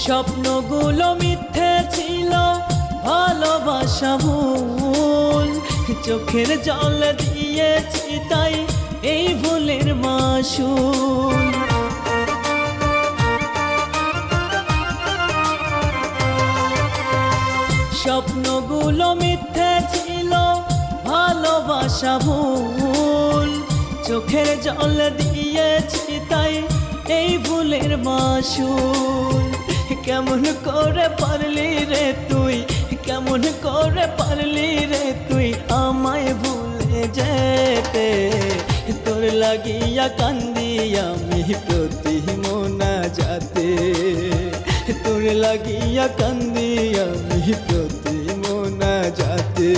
স্বপ্নগুলো মিথ্যে ছিল, ভালোবাসা ভুল, চোখের জল দিয়েছি তাই এই ভুলের মাসুল। স্বপ্নগুলো মিথ্যে ছিল, ভালোবাসা ভুল, চোখের জল দিয়েছি তাই এই ভুলের মাসুল। কেমন করে পারলি রে তুই, কেমন করে পারলি রে তুই আমায় ভুলে যেতে। তোর লাগিয়া কান্দি আমি প্রতি মোনাজাতে, তোর লাগিয়া কান্দি আমি প্রতি মোনাজাতে।